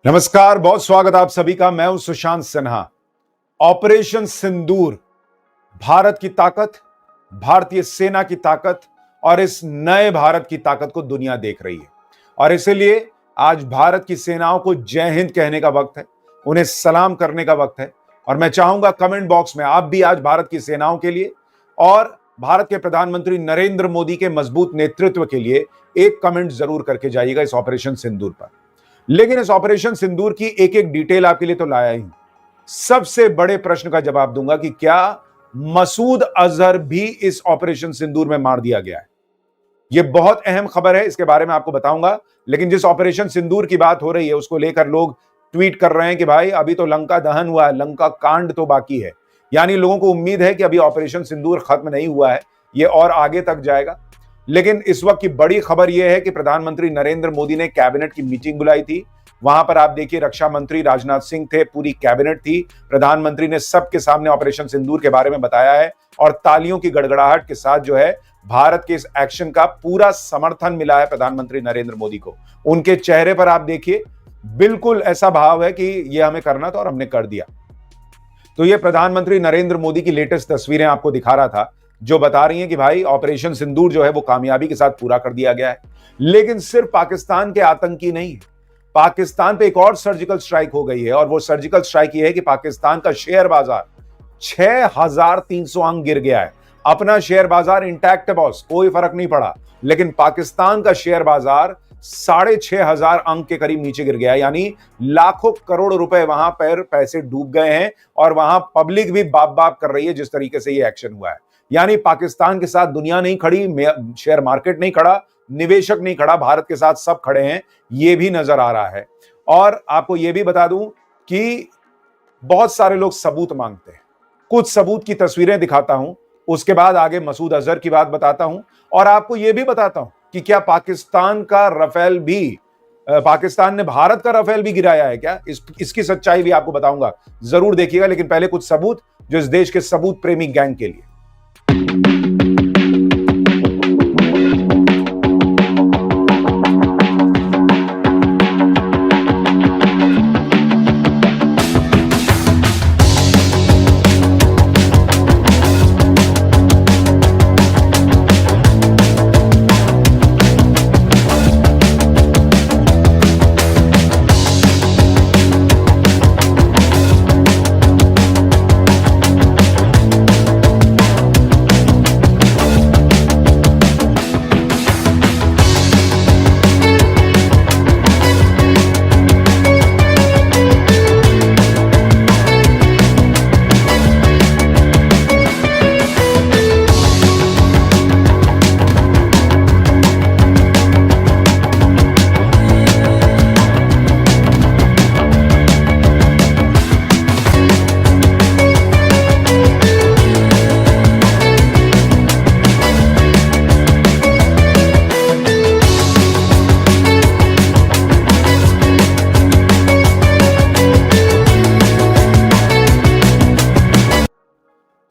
नमस्कार, बहुत स्वागत आप सभी का। मैं हूं सुशांत सिन्हा। ऑपरेशन सिंदूर, भारत की ताकत, भारतीय सेना की ताकत और इस नए भारत की ताकत को दुनिया देख रही है। और इसलिए आज भारत की सेनाओं को जय हिंद कहने का वक्त है, उन्हें सलाम करने का वक्त है। और मैं चाहूंगा कमेंट बॉक्स में आप भी आज भारत की सेनाओं के लिए और भारत के प्रधानमंत्री नरेंद्र मोदी के मजबूत नेतृत्व के लिए एक कमेंट जरूर करके जाइएगा इस ऑपरेशन सिंदूर पर। लेकिन इस ऑपरेशन सिंदूर की एक एक डिटेल आपके लिए तो लाया ही। सबसे बड़े प्रश्न का जवाब दूंगा कि क्या मसूद अजहर भी इस ऑपरेशन सिंदूर में मार दिया गया है। यह बहुत अहम खबर है, इसके बारे में आपको बताऊंगा। लेकिन जिस ऑपरेशन सिंदूर की बात हो रही है उसको लेकर लोग ट्वीट कर रहे हैं कि भाई अभी तो लंका दहन हुआ है, लंका कांड तो बाकी है। यानी लोगों को उम्मीद है कि अभी ऑपरेशन सिंदूर खत्म नहीं हुआ है, यह और आगे तक जाएगा। लेकिन इस वक्त की बड़ी खबर यह है कि प्रधानमंत्री नरेंद्र मोदी ने कैबिनेट की मीटिंग बुलाई थी। वहां पर आप देखिए रक्षा मंत्री राजनाथ सिंह थे, पूरी कैबिनेट थी। प्रधानमंत्री ने सबके सामने ऑपरेशन सिंदूर के बारे में बताया है और तालियों की गड़गड़ाहट के साथ जो है भारत के इस एक्शन का पूरा समर्थन मिला है प्रधानमंत्री नरेंद्र मोदी को। उनके चेहरे पर आप देखिए बिल्कुल ऐसा भाव है कि यह हमें करना था और हमने कर दिया। तो ये प्रधानमंत्री नरेंद्र मोदी की लेटेस्ट तस्वीरें आपको दिखा रहा था, जो बता रही हैं कि भाई ऑपरेशन सिंदूर जो है वो कामयाबी के साथ पूरा कर दिया गया है। लेकिन सिर्फ पाकिस्तान के आतंकी नहीं है, पाकिस्तान पे एक और सर्जिकल स्ट्राइक हो गई है। और वो सर्जिकल स्ट्राइक ये है कि पाकिस्तान का शेयर बाजार 6300 अंक गिर गया है। अपना शेयर बाजार इंटैक्ट है बॉस, कोई फर्क नहीं पड़ा। लेकिन पाकिस्तान का शेयर बाजार 6500 अंक के करीब नीचे गिर गया है। यानी लाखों करोड़ रुपए वहां पर पैसे डूब गए हैं और वहां पब्लिक भी बाप बाप कर रही है जिस तरीके से ये एक्शन हुआ है। यानी पाकिस्तान के साथ दुनिया नहीं खड़ी, शेयर मार्केट नहीं खड़ा, निवेशक नहीं खड़ा, भारत के साथ सब खड़े हैं, ये भी नजर आ रहा है। और आपको यह भी बता दूं कि बहुत सारे लोग सबूत मांगते हैं। कुछ सबूत की तस्वीरें दिखाता हूं, उसके बाद आगे मसूद अजहर की बात बताता हूं और आपको यह भी बताता हूं कि क्या पाकिस्तान ने भारत का राफेल भी गिराया है क्या। इसकी सच्चाई भी आपको बताऊंगा, जरूर देखिएगा। लेकिन पहले कुछ सबूत जो इस देश के सबूत प्रेमी गैंग के लिए।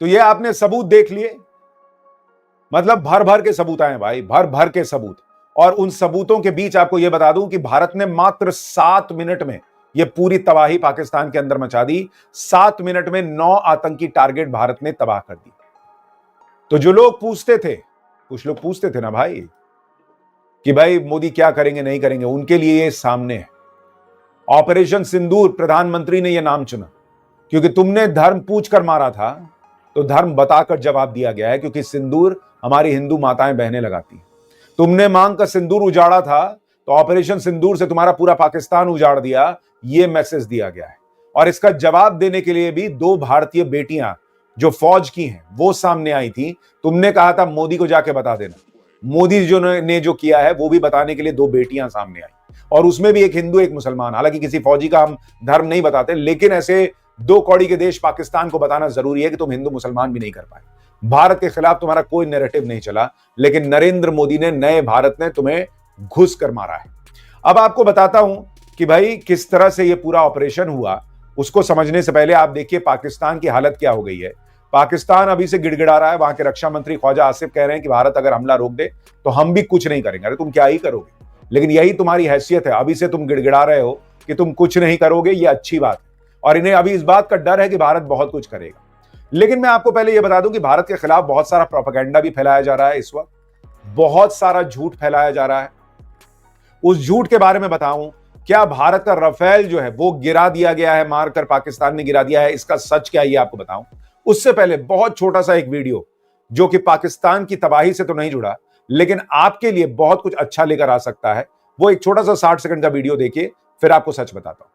तो ये आपने सबूत देख लिए, मतलब भर भर के सबूत आए भाई, भर भर के सबूत। और उन सबूतों के बीच आपको यह बता दूं कि भारत ने मात्र 7 मिनट में यह पूरी तबाही पाकिस्तान के अंदर मचा दी। 7 मिनट में 9 आतंकी टारगेट भारत ने तबाह कर दी। तो जो लोग पूछते थे, कुछ लोग पूछते थे ना भाई कि भाई मोदी क्या करेंगे नहीं करेंगे, उनके लिए ये सामने है। ऑपरेशन सिंदूर, प्रधानमंत्री ने यह नाम चुना क्योंकि तुमने धर्म पूछ कर मारा था, तो धर्म बताकर जवाब दिया गया है। क्योंकि सिंदूर हमारी हिंदू माताएं बहनें लगाती हैं। तुमने मांग का सिंदूर उजाड़ा था, तो ऑपरेशन सिंदूर से तुम्हारा पूरा पाकिस्तान उजाड़ दिया, यह मैसेज दिया गया है। और इसका जवाब देने के लिए भी 2 भारतीय बेटियां जो फौज की हैं वो सामने आई थी। तुमने कहा था मोदी को जाके बता देना। मोदी ने जो किया है वो भी बताने के लिए 2 बेटियां सामने आई, और उसमें भी एक हिंदू एक मुसलमान। हालांकि किसी फौजी का हम धर्म नहीं बताते, लेकिन ऐसे 2 कौड़ी के देश पाकिस्तान को बताना जरूरी है कि तुम हिंदू मुसलमान भी नहीं कर पाए। भारत के खिलाफ तुम्हारा कोई नैरेटिव नहीं चला, लेकिन नरेंद्र मोदी ने, नए भारत ने तुम्हें घुस कर मारा है। अब आपको बताता हूं कि भाई किस तरह से यह पूरा ऑपरेशन हुआ। उसको समझने से पहले आप देखिए पाकिस्तान की हालत क्या हो गई है। पाकिस्तान अभी से गिड़गिड़ा रहा है। वहां के रक्षा मंत्री ख्वाजा आसिफ कह रहे हैं कि भारत अगर हमला रोक दे तो हम भी कुछ नहीं करेंगे। अरे तुम क्या ही करोगे, लेकिन यही तुम्हारी हैसियत है। अभी से तुम गिड़गिड़ा रहे हो कि तुम कुछ नहीं करोगे, ये अच्छी बात है, और इन्हें अभी इस बात का डर है कि भारत बहुत कुछ करेगा। लेकिन मैं आपको पहले यह बता दूं कि भारत के खिलाफ बहुत सारा प्रोपेगेंडा भी फैलाया जा रहा है इस वक्त, बहुत सारा झूठ फैलाया जा रहा है। उस झूठ के बारे में बताऊं, क्या भारत का राफेल जो है वो गिरा दिया गया है, मारकर पाकिस्तान ने गिरा दिया है, इसका सच क्या है ये आपको बताऊं। उससे पहले बहुत छोटा सा एक वीडियो जो कि पाकिस्तान की तबाही से तो नहीं जुड़ा, लेकिन आपके लिए बहुत कुछ अच्छा लेकर आ सकता है। वो एक छोटा सा 60 सेकंड का वीडियो देखिए, फिर आपको सच बताता हूं।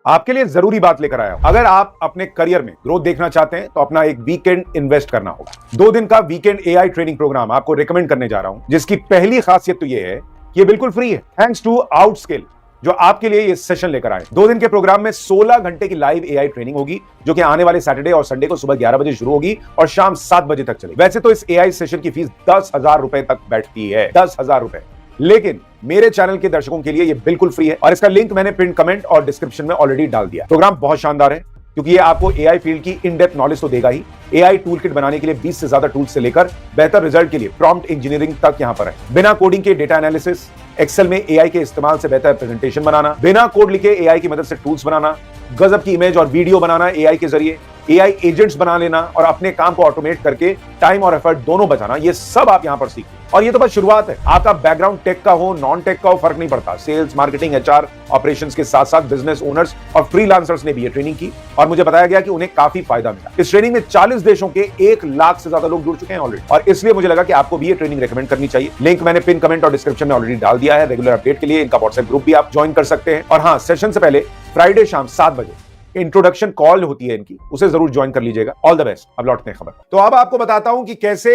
आपके लिए जरूरी बात लेकर आया हूं। अगर आप अपने करियर में ग्रोथ देखना चाहते हैं तो अपना एक वीकेंड इन्वेस्ट करना होगा। 2 दिन का वीकेंड एआई ट्रेनिंग प्रोग्राम आपको रिकमेंड करने जा रहा हूं, जिसकी पहली खासियत तो यह है कि ये बिल्कुल फ्री है, थैंक्स टू आउटस्किल जो आपके लिए ये सेशन लेकर आए। 2 दिन के प्रोग्राम में 16 घंटे की लाइव एआई ट्रेनिंग होगी, जो कि आने वाले सैटरडे और संडे को सुबह 11 बजे शुरू होगी और शाम 7 बजे तक चलेगी। वैसे तो इस एआई सेशन की फीस 10,000 रुपए तक बैठती है, 10,000 रुपए, लेकिन मेरे चैनल के दर्शकों के लिए ये बिल्कुल फ्री है, और इसका लिंक मैंने पिन कमेंट और डिस्क्रिप्शन में ऑलरेडी डाल दिया। प्रोग्राम बहुत शानदार है, क्योंकि ये आपको एआई फील्ड की इन डेप्थ नॉलेज तो देगा ही, एआई टूल किट बनाने के लिए 20 से ज्यादा टूल्स से लेकर बेहतर रिजल्ट के लिए प्रॉम्प्ट इंजीनियरिंग तक यहां पर है। बिना कोडिंग के डेटा एनालिसिस, एक्सेल में एआई के इस्तेमाल से बेहतर प्रेजेंटेशन बनाना, बिना कोड लिखे एआई की मदद से टूल्स बनाना, गजब की इमेज और वीडियो बनाना एआई के जरिए, एआई एजेंट्स बना लेना और अपने काम को ऑटोमेट करके टाइम और एफर्ट दोनों बचाना, ये सब आप यहां पर सीखिए। और ये तो बस शुरुआत है। आपका बैकग्राउंड टेक का हो, नॉन टेक का हो, फर्क नहीं पड़ता। सेल्स, मार्केटिंग, एचआर, ऑपरेशंस के साथ साथ बिजनेस ओनर्स और फ्रीलांसर्स ने भी ये ट्रेनिंग की, और मुझे बताया गया कि उन्हें काफी फायदा मिला। इस ट्रेनिंग में 40 देशों के 1 लाख से ज्यादा लोग जुड़ चुके हैं ऑलरेडी, और इसलिए मुझे लगा कि आपको भी ये ट्रेनिंग रेकमेंड करनी चाहिए। लिंक मैंने पिन कमेंट और डिस्क्रिप्शन में ऑलरेडी डाल दिया है। रेगुलर अपडेट के लिए इनका व्हाट्सएप ग्रुप भी आप ज्वाइन कर सकते हैं। और हाँ, सेशन से पहले फ्राइडे शाम 7 बजे इंट्रोडक्शन कॉल होती है इनकी, उसे जरूर ज्वाइन कर लीजिएगा। All the best. अब लौटते हैं खबर। तो अब आपको बताता हूं कि कैसे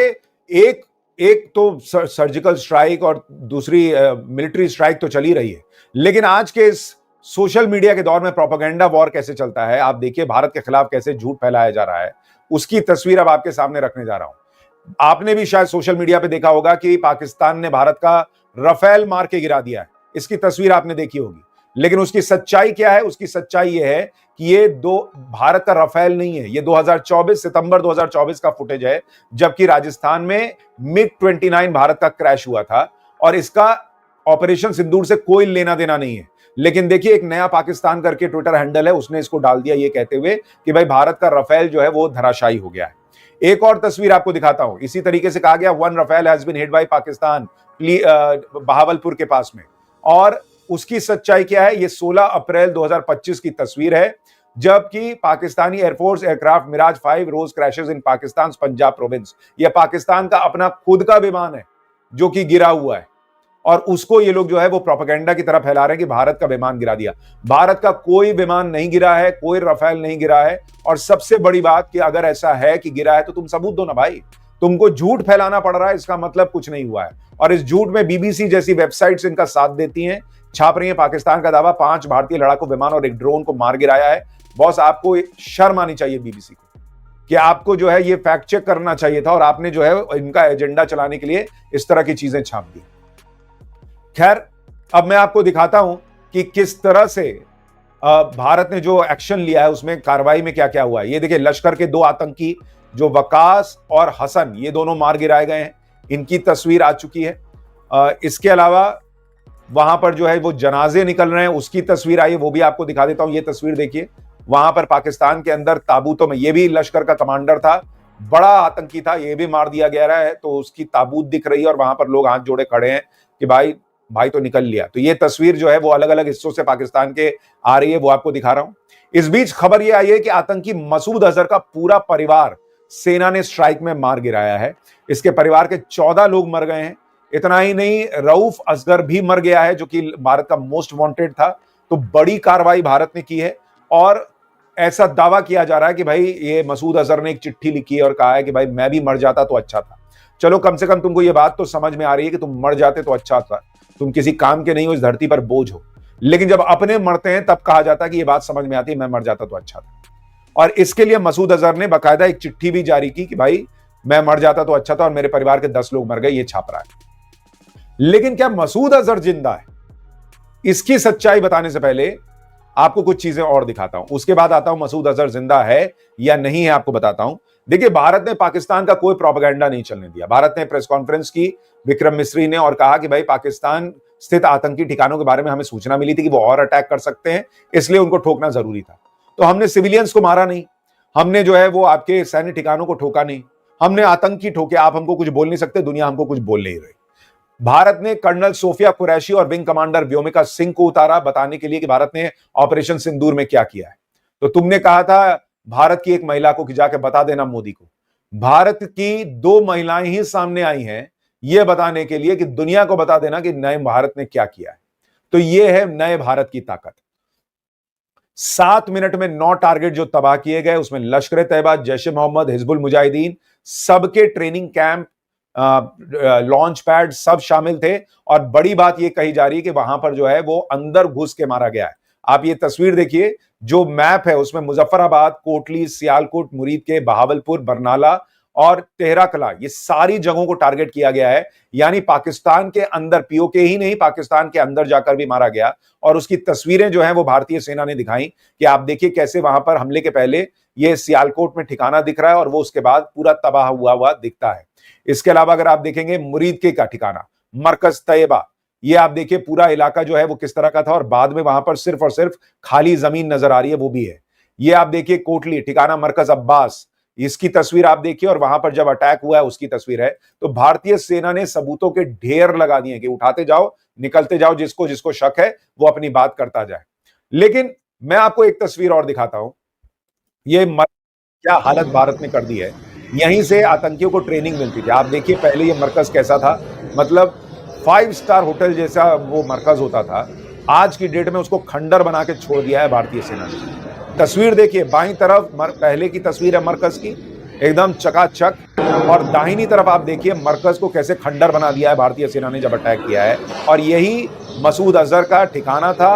एक तो सर्जिकल स्ट्राइक और दूसरी मिलिट्री स्ट्राइक तो चली रही है, लेकिन आज के इस सोशल मीडिया के दौर में प्रोपेगेंडा वॉर कैसे चलता है, आप देखिए भारत के खिलाफ कैसे झूठ फैलाया जा रहा है, उसकी तस्वीर अब आपके सामने रखने जा रहा हूं। आपने भी शायद सोशल मीडिया पे देखा होगा कि पाकिस्तान ने भारत का राफेल मार के गिरा दिया है, इसकी तस्वीर आपने देखी होगी। लेकिन उसकी सच्चाई क्या है? उसकी सच्चाई यह है कि ये भारत का राफेल नहीं है, ये 2024 सितंबर 2024 का फुटेज है, जबकि राजस्थान में मिग 29 भारत का क्रैश हुआ था, और इसका ऑपरेशन सिंदूर से कोई लेना देना नहीं है। लेकिन देखिए, एक नया पाकिस्तान करके ट्विटर हैंडल है, उसने इसको डाल दिया ये कहते हुए कि भाई भारत का राफेल जो है वो धराशायी हो गया है। एक और तस्वीर आपको दिखाता हूं, इसी तरीके से कहा गया 1 Rafale has been hit by Pakistan Bahawalpur के पास में। और उसकी सच्चाई क्या है? ये 16 अप्रैल 2025 की तस्वीर है, जबकि पाकिस्तानी एयरफोर्स एयरक्राफ्ट मिराज 5 रोज क्रैशेस इन पाकिस्तान पंजाब प्रोविंस। यह पाकिस्तान का अपना खुद का विमान है जो कि गिरा हुआ है, और उसको ये लोग जो है वो प्रोपेगेंडा की तरफ फैला रहे हैं कि भारत का विमान गिरा दिया। भारत का कोई विमान नहीं गिरा है, कोई राफेल नहीं गिरा है। और सबसे बड़ी बात कि अगर ऐसा है कि गिरा है तो तुम सबूत दो ना भाई। तुमको झूठ फैलाना पड़ रहा है, इसका मतलब कुछ नहीं हुआ है। और इस झूठ में बीबीसी जैसी वेबसाइट्स इनका साथ देती हैं, छाप रही है पाकिस्तान का दावा 5 भारतीय लड़ाकू विमान और एक ड्रोन को मार गिराया है। बॉस, आपको शर्म आनी चाहिए बीबीसी को, कि आपको जो है ये फैक्ट चेक करना चाहिए था, और आपने जो है इनका एजेंडा चलाने के लिए इस तरह की चीजें छाप दी। खैर, अब मैं आपको दिखाता हूं कि किस तरह से भारत ने जो एक्शन लिया है उसमें कार्रवाई में क्या क्या हुआ है। ये देखिए, लश्कर के 2 आतंकी जो वकास और हसन, ये दोनों मार गिराए गए हैं, इनकी तस्वीर आ चुकी है। इसके अलावा वहां पर जो है वो जनाजे निकल रहे हैं, उसकी तस्वीर आई है, वो भी आपको दिखा देता हूं। ये तस्वीर देखिए, वहां पर पाकिस्तान के अंदर ताबूतों में, ये भी लश्कर का कमांडर था, बड़ा आतंकी था, ये भी मार दिया गया है, तो उसकी ताबूत दिख रही है, और वहां पर लोग हाथ जोड़े खड़े हैं कि भाई भाई तो निकल लिया। तो ये तस्वीर जो है वो अलग अलग हिस्सों से पाकिस्तान के आ रही है, वो आपको दिखा रहा हूं। इस बीच खबर ये आई है कि आतंकी मसूद अजहर का पूरा परिवार सेना ने स्ट्राइक में मार गिराया है। इसके परिवार के 14 लोग मर गए हैं। इतना ही नहीं, रऊफ असगर भी मर गया है, जो कि भारत का मोस्ट वांटेड था। तो बड़ी कार्रवाई भारत ने की है, और ऐसा दावा किया जा रहा है कि भाई ये मसूद अजहर ने एक चिट्ठी लिखी है और कहा है कि भाई मैं भी मर जाता तो अच्छा था। चलो, कम से कम तुमको ये बात तो समझ में आ रही है कि तुम मर जाते तो अच्छा था, तुम किसी काम के नहीं हो, इस धरती पर बोझ हो। लेकिन जब अपने मरते हैं तब कहा जाता है कि ये बात समझ में आती है, मैं मर जाता तो अच्छा था। और इसके लिए मसूद अजहर ने बाकायदा एक चिट्ठी भी जारी की कि भाई मैं मर जाता तो अच्छा था, और मेरे परिवार के 10 लोग मर गए, ये छाप रहा है। लेकिन क्या मसूद अजहर जिंदा है? इसकी सच्चाई बताने से पहले आपको कुछ चीजें और दिखाता हूं, उसके बाद आता हूं मसूद अजहर जिंदा है या नहीं है, आपको बताता हूं। देखिए, भारत ने पाकिस्तान का कोई प्रोपेगेंडा नहीं चलने दिया। भारत ने प्रेस कॉन्फ्रेंस की विक्रम मिस्री ने, और कहा कि भाई पाकिस्तान स्थित आतंकी ठिकानों के बारे में हमें सूचना मिली थी कि वो और अटैक कर सकते हैं, इसलिए उनको ठोकना जरूरी था। तो हमने सिविलियंस को मारा नहीं, हमने जो है वो आपके सैन्य ठिकानों को ठोका नहीं, हमने आतंकी ठोके। आप हमको कुछ बोल नहीं सकते, दुनिया हमको कुछ बोल नहीं रही। भारत ने कर्नल सोफिया कुरैशी और विंग कमांडर व्योमिका सिंह को उतारा बताने के लिए कि भारत ने ऑपरेशन सिंदूर में क्या किया है। तो तुमने कहा था भारत की एक महिला को कि जाके बता देना मोदी को। भारत की 2 महिलाएं ही सामने आई हैं यह बताने के लिए कि दुनिया को बता देना कि नए भारत ने क्या किया है। तो यह है नए भारत की ताकत। 7 मिनट में 9 टारगेट जो तबाह किए गए, उसमें लश्कर ए तैयबा, जैश ए मोहम्मद, हिजबुल मुजाहिदीन, सबके ट्रेनिंग कैंप, लॉन्च पैड सब शामिल थे। और बड़ी बात यह कही जा रही है कि वहां पर जो है वो अंदर घुस के मारा गया है। आप ये तस्वीर देखिए, जो मैप है उसमें मुजफ्फराबाद, कोटली, सियालकोट, मुरीद के, बहावलपुर, बरनाला और तेहरा कला, ये सारी जगहों को टारगेट किया गया है। यानी पाकिस्तान के अंदर, पीओके ही नहीं, पाकिस्तान के अंदर जाकर भी मारा गया। और उसकी तस्वीरें जो हैं वो भारतीय सेना ने दिखाई कि आप देखिए कैसे वहां पर हमले के पहले ये सियालकोट में ठिकाना दिख रहा है और वो उसके बाद पूरा तबाह हुआ हुआ दिखता है। इसके अलावा अगर आप देखेंगे मुरीद के का ठिकाना, मरकज तैयबा, ये आप देखिए पूरा इलाका जो है वो किस तरह का था और बाद में वहां पर सिर्फ और सिर्फ खाली जमीन नजर आ रही है, वो भी है। ये आप देखिए कोटली ठिकाना मरकज अब्बास, इसकी तस्वीर आप देखिए और वहां पर जब अटैक हुआ है उसकी तस्वीर है। तो भारतीय सेना ने सबूतों के ढेर लगा दिए कि उठाते जाओ, निकलते जाओ, जिसको जिसको शक है वो अपनी बात करता जाए। लेकिन मैं आपको एक तस्वीर और दिखाता हूं, ये क्या हालत भारत ने कर दी है। यहीं से आतंकियों को ट्रेनिंग मिलती थी। आप देखिए पहले ये मरकज कैसा था, मतलब 5 स्टार होटल जैसा वो मरकज होता था। आज की डेट में उसको खंडर बना के छोड़ दिया है भारतीय सेना ने। तस्वीर देखिए, बाईं तरफ पहले की तस्वीर है मरकज की, एकदम चकाचक, और दाहिनी तरफ आप देखिए मरकज को कैसे खंडर बना दिया है भारतीय सेना ने जब अटैक किया है। और यही मसूद अजहर का ठिकाना था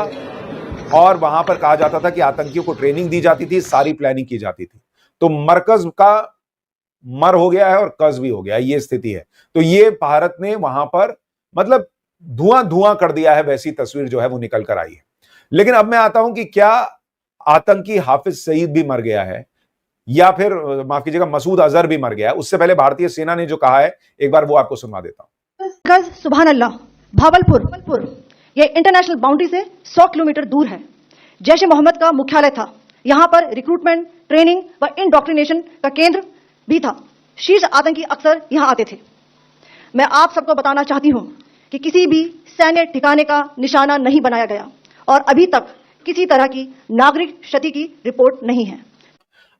और वहां पर कहा जाता था कि आतंकियों को ट्रेनिंग दी जाती थी, सारी प्लानिंग की जाती थी। तो मरकज का मर हो गया है और कज भी हो गया है, ये स्थिति है। तो ये भारत ने वहां पर मतलब धुआं धुआं कर दिया है, वैसी तस्वीर जो है वो निकल कर आई है। लेकिन अब मैं आता हूं कि क्या आतंकी हाफिज सईद भी मर गया है या फिर माफ कीजिएगा मसूद अजहर भी मर गया है। उससे पहले भारतीय सेना ने जो कहा है एक बार वो आपको सुनवा देता हूं। गज सुभान अल्लाह, भावलपुर ये इंटरनेशनल बाउंड्री से 100 किलोमीटर दूर है। जैश ए मोहम्मद का मुख्यालय था। यहां पर रिक्रूटमेंट, ट्रेनिंग व इंडोक्ट्रिनेशन का केंद्र भी था। शीर्ष आतंकी अक्सर यहां आते थे। मैं आप सबको बताना चाहती हूं कि किसी भी सैन्य ठिकाने का निशाना नहीं बनाया गया और अभी तक किसी तरह की नागरिक क्षति की रिपोर्ट नहीं है।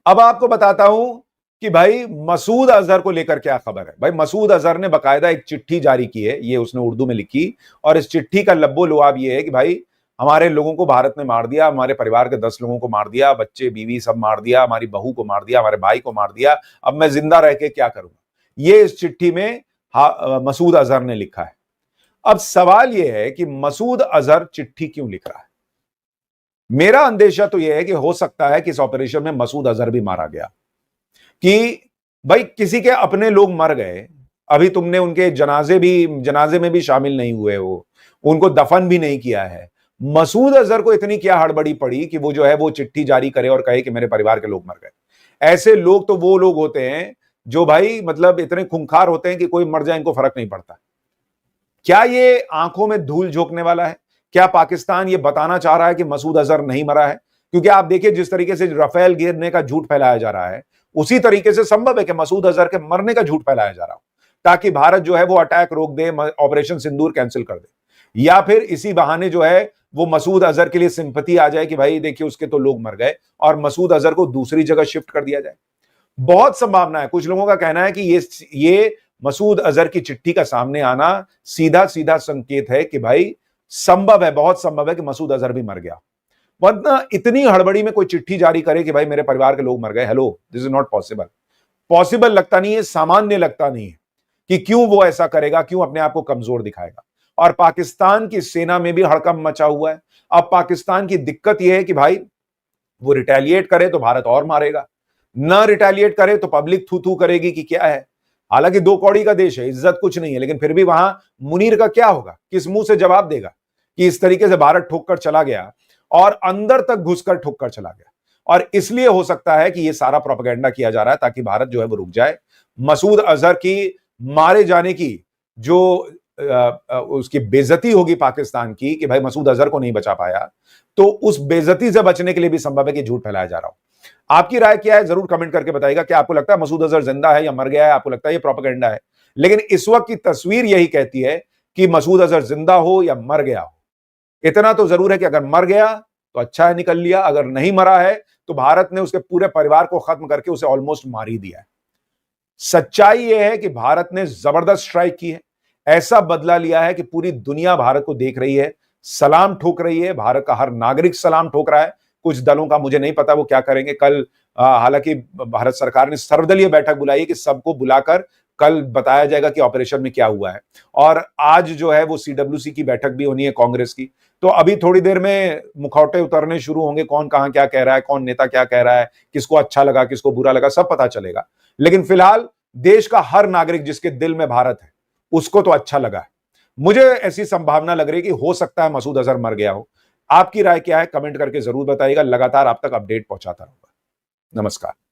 अब आपको बताता हूं कि भाई मसूद अजहर को लेकर क्या खबर है। भाई मसूद अजहर ने बकायदा एक चिट्ठी जारी की है, ये उसने उर्दू में लिखी, और इस चिट्ठी का लब्बो लुआब ये है कि भाई हमारे लोगों को भारत ने मार दिया, हमारे परिवार के 10 लोगों को मार दिया, बच्चे बीवी सब मार दिया, हमारी बहू को मार दिया, हमारे भाई को मार दिया, अब मैं जिंदा रह के क्या करूंगा। ये इस चिट्ठी में मसूद अजहर ने लिखा है। अब सवाल यह है कि मसूद अजहर चिट्ठी क्यों लिख रहा है। मेरा अंदेशा तो यह है कि हो सकता है कि इस ऑपरेशन में मसूद अजहर भी मारा गया, कि भाई किसी के अपने लोग मर गए, अभी तुमने उनके जनाजे में भी शामिल नहीं हुए हो, उनको दफन भी नहीं किया है। मसूद अजहर को इतनी क्या हड़बड़ी पड़ी कि वो जो है वो चिट्ठी जारी करे और कहे कि मेरे परिवार के लोग मर गए। ऐसे लोग तो वो लोग होते हैं जो भाई मतलब इतने खूंखार होते हैं कि कोई मर जाए इनको फर्क नहीं पड़ता। क्या ये आंखों में धूल झोंकने वाला है? क्या पाकिस्तान ये बताना चाह रहा है कि मसूद अजहर नहीं मरा है? क्योंकि आप देखिए जिस तरीके से राफेल गिरने का झूठ फैलाया जा रहा है, उसी तरीके से संभव है कि मसूद अजहर के मरने का झूठ फैलाया जा रहा हो, ताकि भारत जो है वो अटैक रोक दे, ऑपरेशन सिंदूर कैंसिल कर दे, या फिर इसी बहाने जो है वो मसूद अजहर के लिए सिंपैथी आ जाए कि भाई देखिए उसके तो लोग मर गए और मसूद अजहर को दूसरी जगह शिफ्ट कर दिया जाए। बहुत संभावना है। कुछ लोगों का कहना है कि ये मसूद अजहर की चिट्ठी का सामने आना सीधा सीधा संकेत है कि भाई संभव है, बहुत संभव है कि मसूद अजहर भी मर गया। वरना इतनी हड़बड़ी में कोई चिट्ठी जारी करे कि भाई मेरे परिवार के लोग मर गए, hello, this is not possible. Possible लगता नहीं है, सामान्य लगता नहीं है कि क्यों वो ऐसा करेगा, क्यों अपने आप को कमजोर दिखाएगा। और पाकिस्तान की सेना में भी हड़कंप मचा हुआ है। अब पाकिस्तान की दिक्कत यह है कि भाई वो रिटेलिएट करे तो भारत और मारेगा, न रिटेलिएट करे तो पब्लिक थू थू करेगी कि क्या है। हालांकि 2 कौड़ी का देश है, इज्जत कुछ नहीं है, लेकिन फिर भी वहां मुनीर का क्या होगा, किस मुंह से जवाब देगा कि इस तरीके से भारत ठोक कर चला गया और अंदर तक घुसकर ठोक कर चला गया। और इसलिए हो सकता है कि यह सारा प्रोपेगेंडा किया जा रहा है ताकि भारत जो है वो रुक जाए। मसूद अजहर की मारे जाने की जो उसकी बेइज्जती होगी पाकिस्तान की कि भाई मसूद अजहर को नहीं बचा पाया, तो उस बेइज्जती से बचने के लिए भी संभव है कि झूठ फैलाया जा रहा हो। आपकी राय क्या है जरूर कमेंट करके बताइएगा। क्या आपको लगता है मसूद अजहर जिंदा है या मर गया है? आपको लगता है ये प्रोपेगेंडा है? लेकिन इस वक्त की तस्वीर यही कहती है कि मसूद अजहर जिंदा हो या मर गया हो। इतना तो जरूर है कि अगर मर गया तो अच्छा है, निकल लिया। अगर नहीं मरा है तो भारत ने उसके पूरे परिवार को खत्म करके उसे ऑलमोस्ट मार ही दिया है। सच्चाई यह है कि भारत ने जबरदस्त स्ट्राइक की है, ऐसा बदला लिया है कि पूरी दुनिया भारत को देख रही है, सलाम ठोक रही है। भारत का हर नागरिक सलाम ठोक रहा है। कुछ दलों का मुझे नहीं पता वो क्या करेंगे कल। हालांकि भारत सरकार ने सर्वदलीय बैठक बुलाई है कि सबको बुलाकर कल बताया जाएगा कि ऑपरेशन में क्या हुआ है। और आज जो है वो CWC की बैठक भी होनी है कांग्रेस की। तो अभी थोड़ी देर में मुखौटे उतरने शुरू होंगे, कौन कहां क्या कह रहा है, कौन नेता क्या कह रहा है, किसको अच्छा लगा किसको बुरा लगा, सब पता चलेगा। लेकिन फिलहाल देश का हर नागरिक जिसके दिल में भारत है उसको तो अच्छा लगा है। मुझे ऐसी संभावना लग रही है कि हो सकता है मसूद अजहर मर गया हो। आपकी राय क्या है कमेंट करके जरूर बताइएगा। लगातार आप तक अपडेट पहुंचाता रहूंगा। नमस्कार।